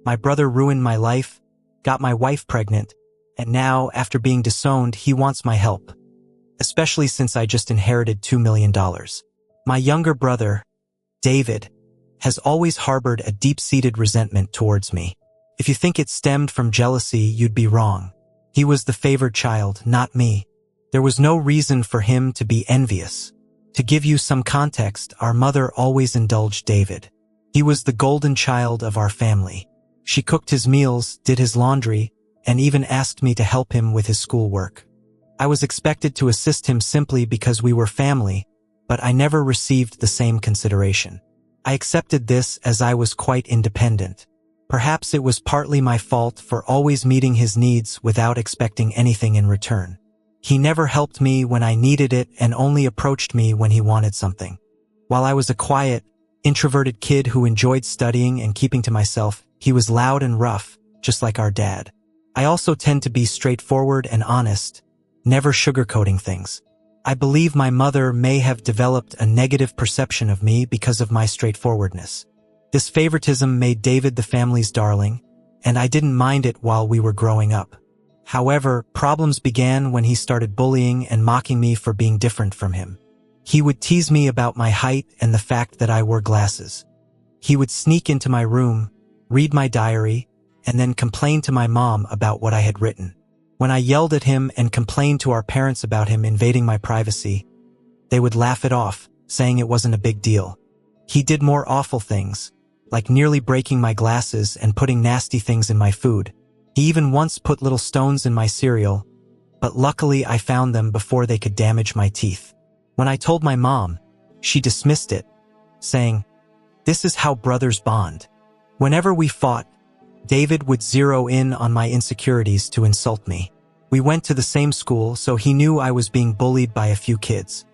My brother ruined my life, got my wife pregnant, and now, after being disowned, he wants my help. Especially since I just inherited $2 million. My younger brother, David, has always harbored a deep-seated resentment towards me. If you think it stemmed from jealousy, you'd be wrong. He was the favored child, not me. There was no reason for him to be envious. To give you some context, our mother always indulged David. He was the golden child of our family. She cooked his meals, did his laundry, and even asked me to help him with his schoolwork. I was expected to assist him simply because we were family, but I never received the same consideration. I accepted this as I was quite independent. Perhaps it was partly my fault for always meeting his needs without expecting anything in return. He never helped me when I needed it and only approached me when he wanted something. While I was a quiet, introverted kid who enjoyed studying and keeping to myself, he was loud and rough, just like our dad. I also tend to be straightforward and honest, never sugarcoating things. I believe my mother may have developed a negative perception of me because of my straightforwardness. This favoritism made David the family's darling, and I didn't mind it while we were growing up. However, problems began when he started bullying and mocking me for being different from him. He would tease me about my height and the fact that I wore glasses. He would sneak into my room, read my diary, and then complain to my mom about what I had written. When I yelled at him and complained to our parents about him invading my privacy, they would laugh it off, saying it wasn't a big deal. He did more awful things, like nearly breaking my glasses and putting nasty things in my food. He even once put little stones in my cereal, but luckily I found them before they could damage my teeth. When I told my mom, she dismissed it, saying, "This is how brothers bond." Whenever we fought, David would zero in on my insecurities to insult me. We went to the same school, so he knew I was being bullied by a few kids.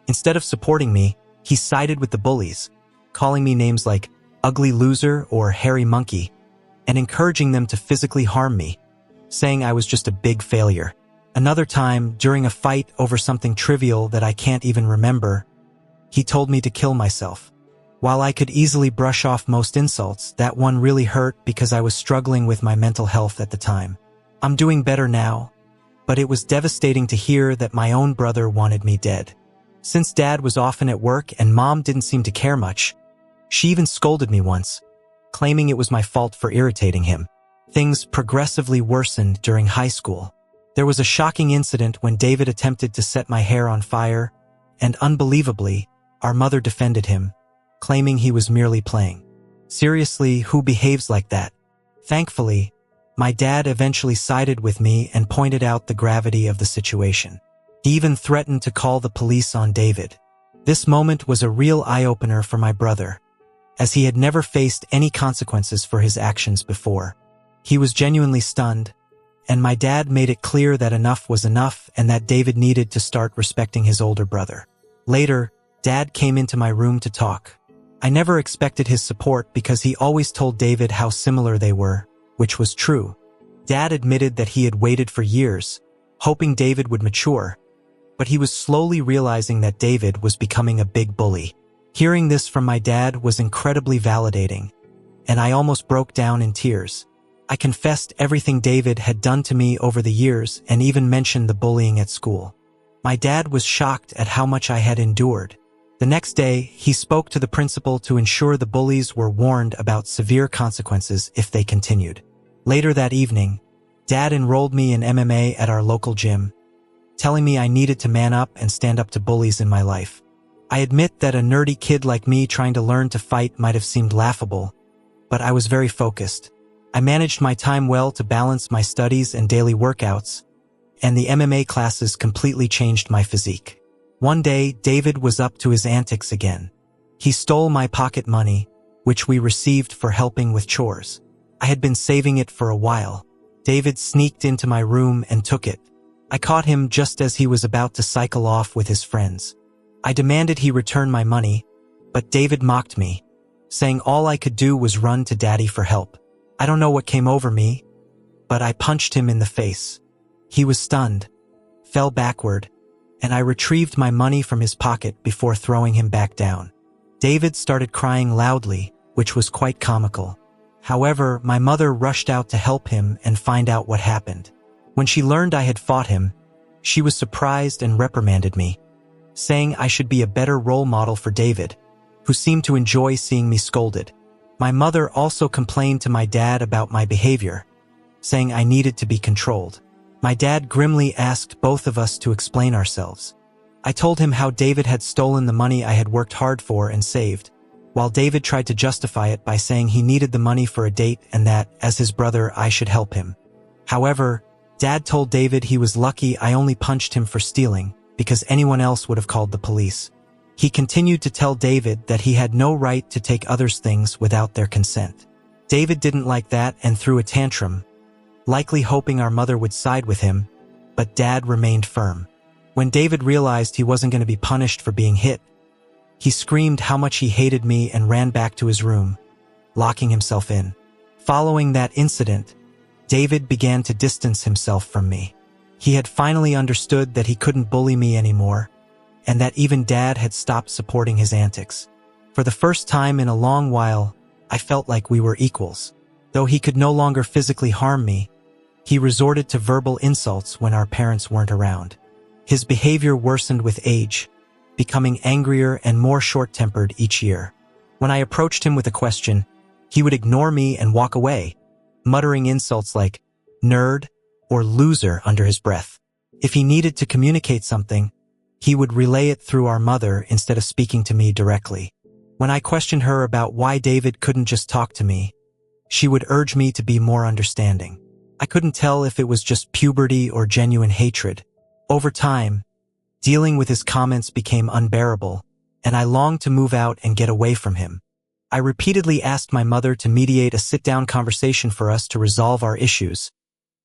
Instead of supporting me, he sided with the bullies, calling me names like ugly loser or hairy monkey, and encouraging them to physically harm me, saying I was just a big failure. Another time, during a fight over something trivial that I can't even remember, he told me to kill myself. While I could easily brush off most insults, that one really hurt because I was struggling with my mental health at the time. I'm doing better now, but it was devastating to hear that my own brother wanted me dead. Since Dad was often at work and Mom didn't seem to care much, she even scolded me once, claiming it was my fault for irritating him. Things progressively worsened during high school. There was a shocking incident when David attempted to set my hair on fire, and unbelievably, our mother defended him, claiming he was merely playing. Seriously, who behaves like that? Thankfully, my dad eventually sided with me and pointed out the gravity of the situation. He even threatened to call the police on David. This moment was a real eye-opener for my brother, as he had never faced any consequences for his actions before. He was genuinely stunned, and my dad made it clear that enough was enough and that David needed to start respecting his older brother. Later, Dad came into my room to talk. I never expected his support because he always told David how similar they were, which was true. Dad admitted that he had waited for years, hoping David would mature, but he was slowly realizing that David was becoming a big bully. Hearing this from my dad was incredibly validating, and I almost broke down in tears. I confessed everything David had done to me over the years and even mentioned the bullying at school. My dad was shocked at how much I had endured. The next day, he spoke to the principal to ensure the bullies were warned about severe consequences if they continued. Later that evening, Dad enrolled me in MMA at our local gym, telling me I needed to man up and stand up to bullies in my life. I admit that a nerdy kid like me trying to learn to fight might have seemed laughable, but I was very focused. I managed my time well to balance my studies and daily workouts, and the MMA classes completely changed my physique. One day, David was up to his antics again. He stole my pocket money, which we received for helping with chores. I had been saving it for a while. David sneaked into my room and took it. I caught him just as he was about to cycle off with his friends. I demanded he return my money, but David mocked me, saying all I could do was run to Daddy for help. I don't know what came over me, but I punched him in the face. He was stunned, fell backward, and I retrieved my money from his pocket before throwing him back down. David started crying loudly, which was quite comical. However, my mother rushed out to help him and find out what happened. When she learned I had fought him, she was surprised and reprimanded me, saying I should be a better role model for David, who seemed to enjoy seeing me scolded. My mother also complained to my dad about my behavior, saying I needed to be controlled. My dad grimly asked both of us to explain ourselves. I told him how David had stolen the money I had worked hard for and saved, while David tried to justify it by saying he needed the money for a date and that, as his brother, I should help him. However, Dad told David he was lucky I only punched him for stealing, because anyone else would have called the police. He continued to tell David that he had no right to take others' things without their consent. David didn't like that and threw a tantrum, likely hoping our mother would side with him, but Dad remained firm. When David realized he wasn't going to be punished for being hit, he screamed how much he hated me and ran back to his room, locking himself in. Following that incident, David began to distance himself from me. He had finally understood that he couldn't bully me anymore, and that even Dad had stopped supporting his antics. For the first time in a long while, I felt like we were equals. Though he could no longer physically harm me, he resorted to verbal insults when our parents weren't around. His behavior worsened with age, becoming angrier and more short-tempered each year. When I approached him with a question, he would ignore me and walk away, muttering insults like nerd or loser under his breath. If he needed to communicate something, he would relay it through our mother instead of speaking to me directly. When I questioned her about why David couldn't just talk to me, she would urge me to be more understanding. I couldn't tell if it was just puberty or genuine hatred. Over time, dealing with his comments became unbearable, and I longed to move out and get away from him. I repeatedly asked my mother to mediate a sit-down conversation for us to resolve our issues,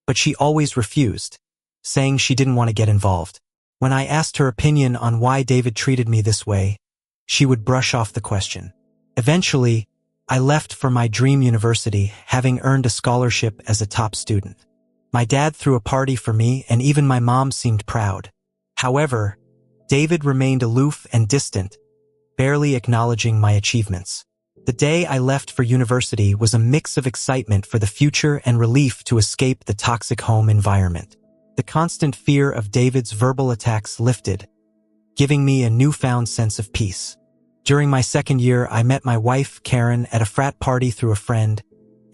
but she always refused, saying she didn't want to get involved. When I asked her opinion on why David treated me this way, she would brush off the question. Eventually, I left for my dream university, having earned a scholarship as a top student. My dad threw a party for me, and even my mom seemed proud. However, David remained aloof and distant, barely acknowledging my achievements. The day I left for university was a mix of excitement for the future and relief to escape the toxic home environment. The constant fear of David's verbal attacks lifted, giving me a newfound sense of peace. During my second year, I met my wife, Karen, at a frat party through a friend,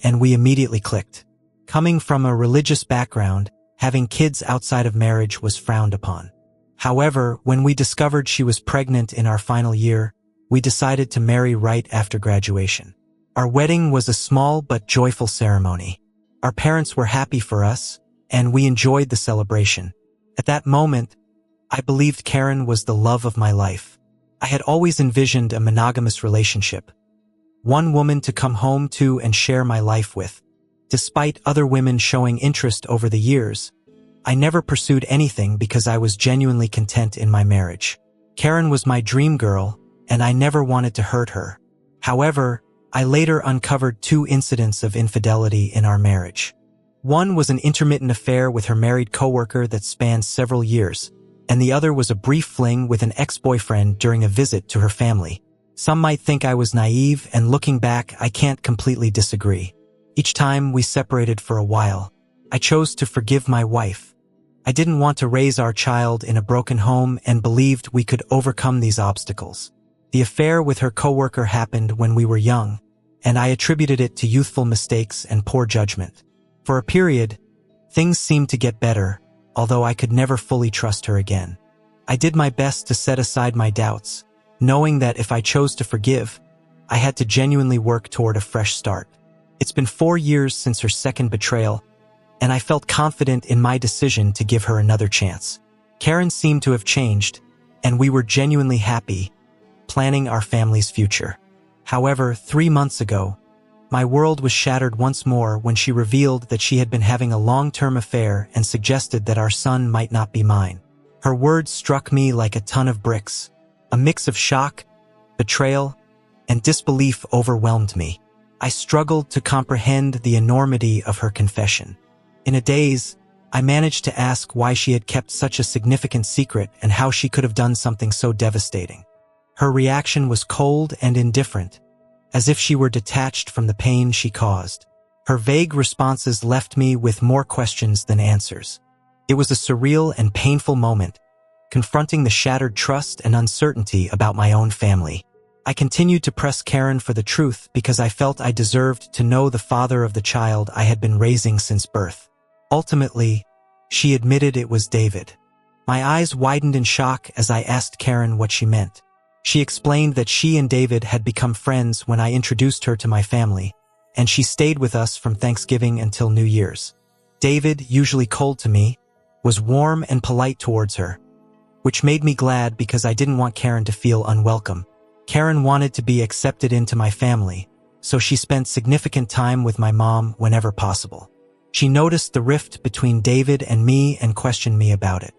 and we immediately clicked. Coming from a religious background, having kids outside of marriage was frowned upon. However, when we discovered she was pregnant in our final year, we decided to marry right after graduation. Our wedding was a small but joyful ceremony. Our parents were happy for us, and we enjoyed the celebration. At that moment, I believed Karen was the love of my life. I had always envisioned a monogamous relationship, one woman to come home to and share my life with. Despite other women showing interest over the years, I never pursued anything because I was genuinely content in my marriage. Karen was my dream girl, and I never wanted to hurt her. However, I later uncovered 2 incidents of infidelity in our marriage. One was an intermittent affair with her married coworker that spanned several years, and the other was a brief fling with an ex-boyfriend during a visit to her family. Some might think I was naive, and looking back, I can't completely disagree. Each time we separated for a while, I chose to forgive my wife. I didn't want to raise our child in a broken home and believed we could overcome these obstacles. The affair with her coworker happened when we were young, and I attributed it to youthful mistakes and poor judgment. For a period, things seemed to get better, although I could never fully trust her again. I did my best to set aside my doubts, knowing that if I chose to forgive, I had to genuinely work toward a fresh start. It's been 4 years since her second betrayal, and I felt confident in my decision to give her another chance. Karen seemed to have changed, and we were genuinely happy, planning our family's future. However, 3 months ago, my world was shattered once more when she revealed that she had been having a long-term affair and suggested that our son might not be mine. Her words struck me like a ton of bricks. A mix of shock, betrayal, and disbelief overwhelmed me. I struggled to comprehend the enormity of her confession. In a daze, I managed to ask why she had kept such a significant secret and how she could have done something so devastating. Her reaction was cold and indifferent, as if she were detached from the pain she caused. Her vague responses left me with more questions than answers. It was a surreal and painful moment, confronting the shattered trust and uncertainty about my own family. I continued to press Karen for the truth because I felt I deserved to know the father of the child I had been raising since birth. Ultimately, she admitted it was David. My eyes widened in shock as I asked Karen what she meant. She explained that she and David had become friends when I introduced her to my family, and she stayed with us from Thanksgiving until New Year's. David, usually cold to me, was warm and polite towards her, which made me glad because I didn't want Karen to feel unwelcome. Karen wanted to be accepted into my family, so she spent significant time with my mom whenever possible. She noticed the rift between David and me and questioned me about it.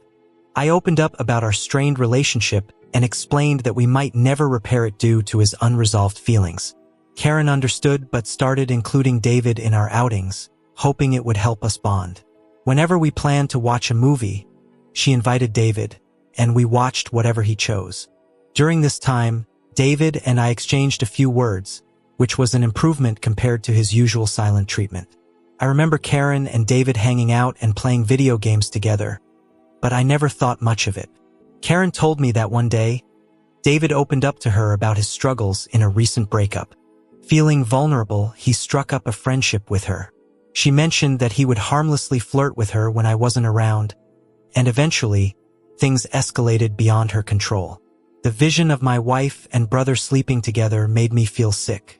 I opened up about our strained relationship and explained that we might never repair it due to his unresolved feelings. Karen understood but started including David in our outings, hoping it would help us bond. Whenever we planned to watch a movie, she invited David, and we watched whatever he chose. During this time, David and I exchanged a few words, which was an improvement compared to his usual silent treatment. I remember Karen and David hanging out and playing video games together, but I never thought much of it. Karen told me that one day, David opened up to her about his struggles in a recent breakup. Feeling vulnerable, he struck up a friendship with her. She mentioned that he would harmlessly flirt with her when I wasn't around, and eventually, things escalated beyond her control. The vision of my wife and brother sleeping together made me feel sick.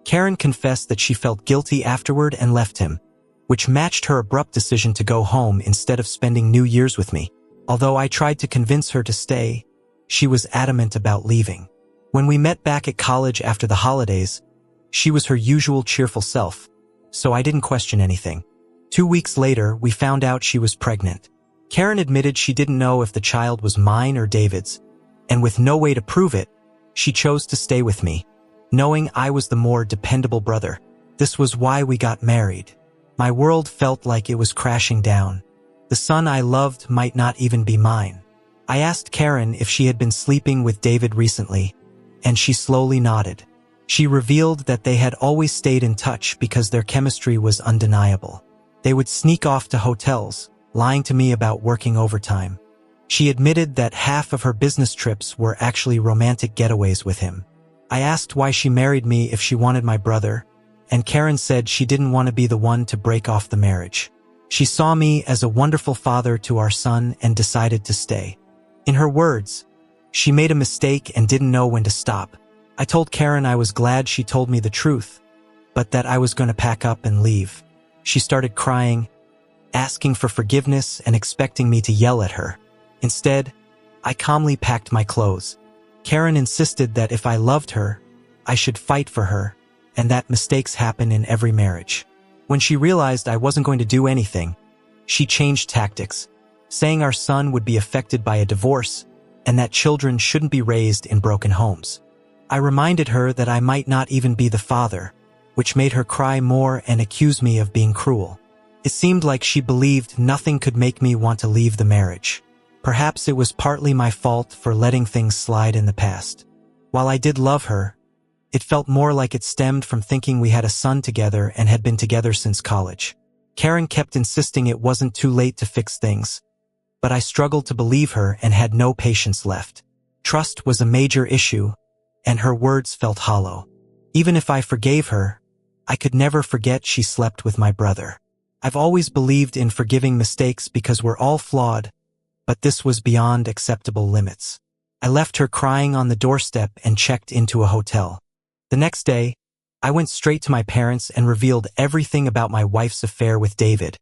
Karen confessed that she felt guilty afterward and left him, which matched her abrupt decision to go home instead of spending New Year's with me. Although I tried to convince her to stay, she was adamant about leaving. When we met back at college after the holidays, she was her usual cheerful self, so I didn't question anything. 2 weeks later, we found out she was pregnant. Karen admitted she didn't know if the child was mine or David's, and with no way to prove it, she chose to stay with me, knowing I was the more dependable brother. This was why we got married. My world felt like it was crashing down. The son I loved might not even be mine. I asked Karen if she had been sleeping with David recently, and she slowly nodded. She revealed that they had always stayed in touch because their chemistry was undeniable. They would sneak off to hotels, lying to me about working overtime. She admitted that half of her business trips were actually romantic getaways with him. I asked why she married me if she wanted my brother, and Karen said she didn't want to be the one to break off the marriage. She saw me as a wonderful father to our son and decided to stay. In her words, she made a mistake and didn't know when to stop. I told Karen I was glad she told me the truth, but that I was going to pack up and leave. She started crying, asking for forgiveness and expecting me to yell at her. Instead, I calmly packed my clothes. Karen insisted that if I loved her, I should fight for her, and that mistakes happen in every marriage. When she realized I wasn't going to do anything, she changed tactics, saying our son would be affected by a divorce and that children shouldn't be raised in broken homes. I reminded her that I might not even be the father, which made her cry more and accuse me of being cruel. It seemed like she believed nothing could make me want to leave the marriage. Perhaps it was partly my fault for letting things slide in the past. While I did love her, it felt more like it stemmed from thinking we had a son together and had been together since college. Karen kept insisting it wasn't too late to fix things, but I struggled to believe her and had no patience left. Trust was a major issue, and her words felt hollow. Even if I forgave her, I could never forget she slept with my brother. I've always believed in forgiving mistakes because we're all flawed, but this was beyond acceptable limits. I left her crying on the doorstep and checked into a hotel. The next day, I went straight to my parents and revealed everything about my wife's affair with David,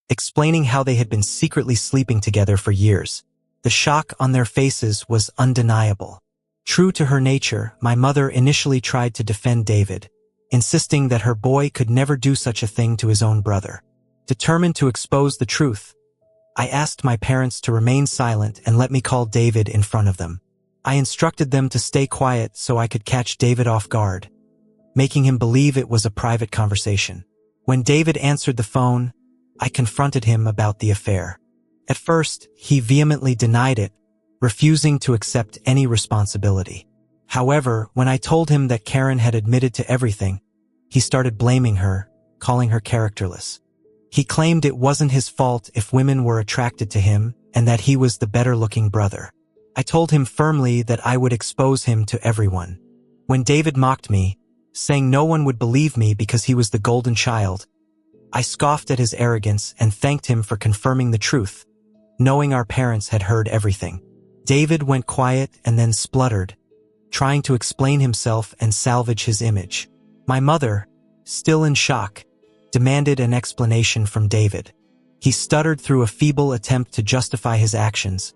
explaining how they had been secretly sleeping together for years. The shock on their faces was undeniable. True to her nature, my mother initially tried to defend David, insisting that her boy could never do such a thing to his own brother. Determined to expose the truth, I asked my parents to remain silent and let me call David in front of them. I instructed them to stay quiet so I could catch David off guard, making him believe it was a private conversation. When David answered the phone, I confronted him about the affair. At first, he vehemently denied it, refusing to accept any responsibility. However, when I told him that Karen had admitted to everything, he started blaming her, calling her characterless. He claimed it wasn't his fault if women were attracted to him and that he was the better-looking brother. I told him firmly that I would expose him to everyone. When David mocked me, saying no one would believe me because he was the golden child, I scoffed at his arrogance and thanked him for confirming the truth, knowing our parents had heard everything. David went quiet and then spluttered, trying to explain himself and salvage his image. My mother, still in shock, demanded an explanation from David. He stuttered through a feeble attempt to justify his actions,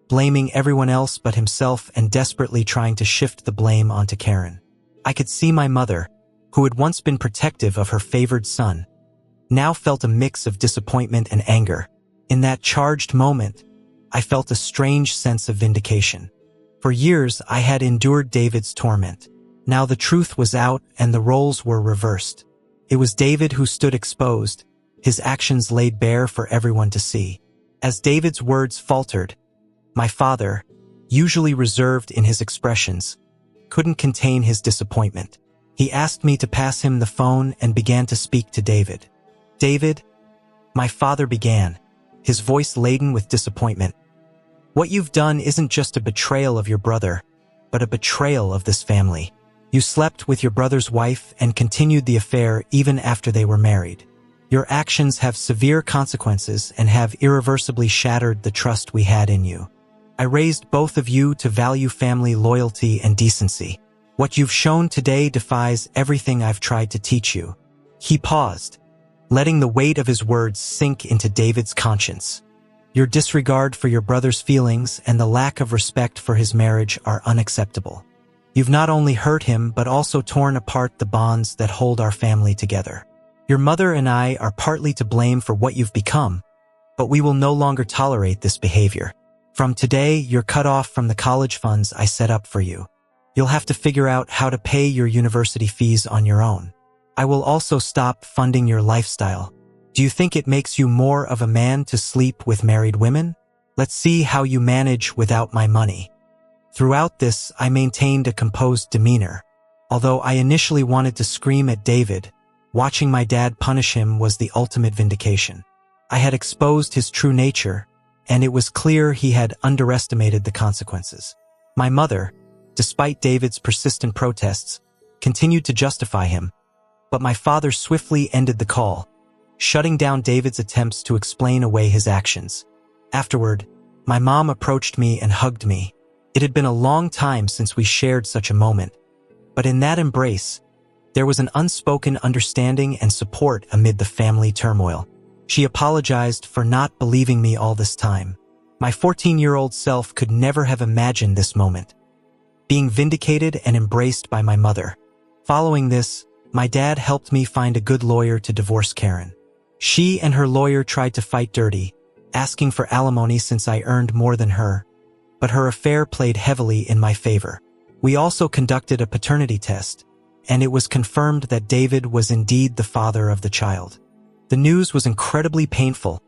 blaming everyone else but himself and desperately trying to shift the blame onto Karen. I could see my mother, who had once been protective of her favored son, now felt a mix of disappointment and anger. In that charged moment, I felt a strange sense of vindication. For years, I had endured David's torment. Now the truth was out and the roles were reversed. It was David who stood exposed, his actions laid bare for everyone to see. As David's words faltered, my father, usually reserved in his expressions, couldn't contain his disappointment. He asked me to pass him the phone and began to speak to David. "David," my father began, his voice laden with disappointment. "What you've done isn't just a betrayal of your brother, but a betrayal of this family. You slept with your brother's wife and continued the affair even after they were married. Your actions have severe consequences and have irreversibly shattered the trust we had in you. I raised both of you to value family loyalty and decency. What you've shown today defies everything I've tried to teach you." He paused, letting the weight of his words sink into David's conscience. "Your disregard for your brother's feelings and the lack of respect for his marriage are unacceptable. You've not only hurt him but also torn apart the bonds that hold our family together. Your mother and I are partly to blame for what you've become, but we will no longer tolerate this behavior. From today, you're cut off from the college funds I set up for you. You'll have to figure out how to pay your university fees on your own. I will also stop funding your lifestyle. Do you think it makes you more of a man to sleep with married women? Let's see how you manage without my money." Throughout this, I maintained a composed demeanor. Although I initially wanted to scream at David, watching my dad punish him was the ultimate vindication. I had exposed his true nature, and it was clear he had underestimated the consequences. My mother, despite David's persistent protests, continued to justify him, but my father swiftly ended the call, shutting down David's attempts to explain away his actions. Afterward, my mom approached me and hugged me. It had been a long time since we shared such a moment, but in that embrace, there was an unspoken understanding and support amid the family turmoil. She apologized for not believing me all this time. My 14-year-old self could never have imagined this moment, being vindicated and embraced by my mother. Following this, my dad helped me find a good lawyer to divorce Karen. She and her lawyer tried to fight dirty, asking for alimony since I earned more than her, but her affair played heavily in my favor. We also conducted a paternity test, and it was confirmed that David was indeed the father of the child. The news was incredibly painful,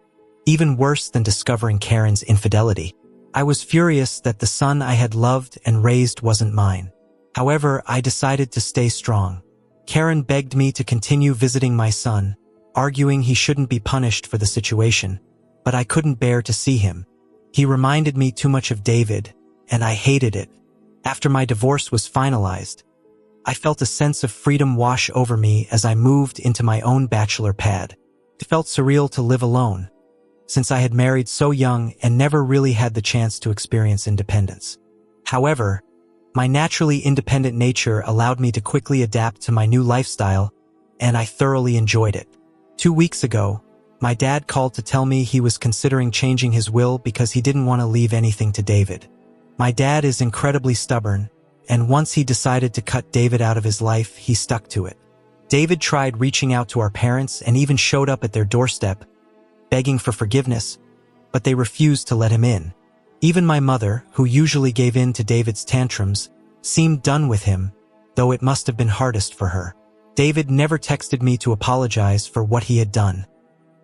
even worse than discovering Karen's infidelity. I was furious that the son I had loved and raised wasn't mine. However, I decided to stay strong. Karen begged me to continue visiting my son, arguing he shouldn't be punished for the situation, but I couldn't bear to see him. He reminded me too much of David, and I hated it. After my divorce was finalized, I felt a sense of freedom wash over me as I moved into my own bachelor pad. It felt surreal to live alone, since I had married so young and never really had the chance to experience independence. However, my naturally independent nature allowed me to quickly adapt to my new lifestyle, and I thoroughly enjoyed it. 2 weeks ago, my dad called to tell me he was considering changing his will because he didn't want to leave anything to David. My dad is incredibly stubborn, and once he decided to cut David out of his life, he stuck to it. David tried reaching out to our parents and even showed up at their doorstep, begging for forgiveness, but they refused to let him in. Even my mother, who usually gave in to David's tantrums, seemed done with him, though it must have been hardest for her. David never texted me to apologize for what he had done,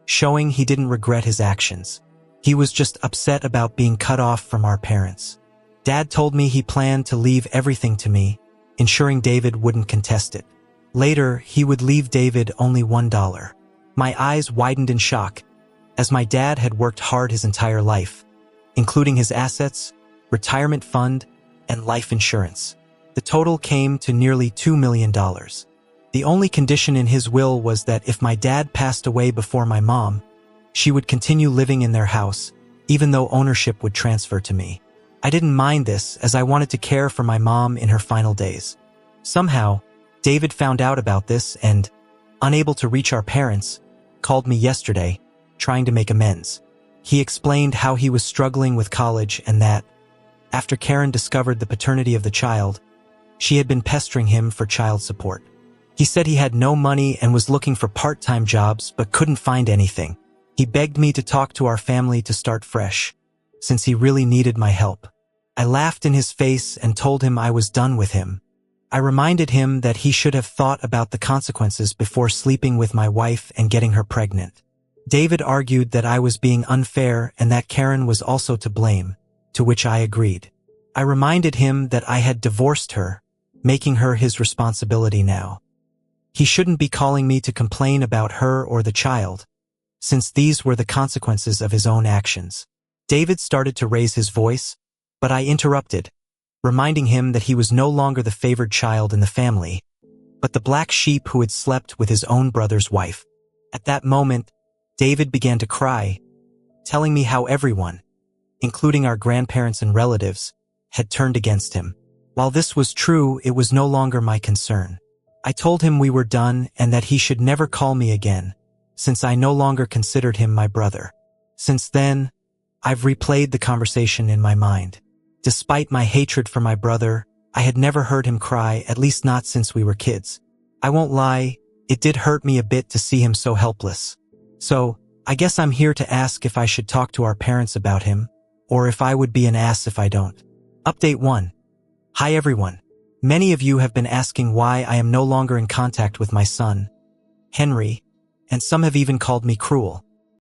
showing he didn't regret his actions. He was just upset about being cut off from our parents. Dad told me he planned to leave everything to me, ensuring David wouldn't contest it. Later, he would leave David only $1. My eyes widened in shock, as my dad had worked hard his entire life, including his assets, retirement fund, and life insurance. The total came to nearly $2 million. The only condition in his will was that if my dad passed away before my mom, she would continue living in their house, even though ownership would transfer to me. I didn't mind this, as I wanted to care for my mom in her final days. Somehow, David found out about this and, unable to reach our parents, called me yesterday, trying to make amends. He explained how he was struggling with college and that, after Karen discovered the paternity of the child, she had been pestering him for child support. He said he had no money and was looking for part-time jobs but couldn't find anything. He begged me to talk to our family to start fresh, since he really needed my help. I laughed in his face and told him I was done with him. I reminded him that he should have thought about the consequences before sleeping with my wife and getting her pregnant. David argued that I was being unfair and that Karen was also to blame, to which I agreed. I reminded him that I had divorced her, making her his responsibility now. He shouldn't be calling me to complain about her or the child, since these were the consequences of his own actions. David started to raise his voice, but I interrupted, reminding him that he was no longer the favored child in the family, but the black sheep who had slept with his own brother's wife. At that moment, David began to cry, telling me how everyone, including our grandparents and relatives, had turned against him. While this was true, it was no longer my concern. I told him we were done and that he should never call me again, since I no longer considered him my brother. Since then, I've replayed the conversation in my mind. Despite my hatred for my brother, I had never heard him cry, at least not since we were kids. I won't lie, it did hurt me a bit to see him so helpless. So, I guess I'm here to ask if I should talk to our parents about him, or if I would be an ass if I don't. Update 1. Hi everyone. Many of you have been asking why I am no longer in contact with my son, Henry, and some have even called me cruel.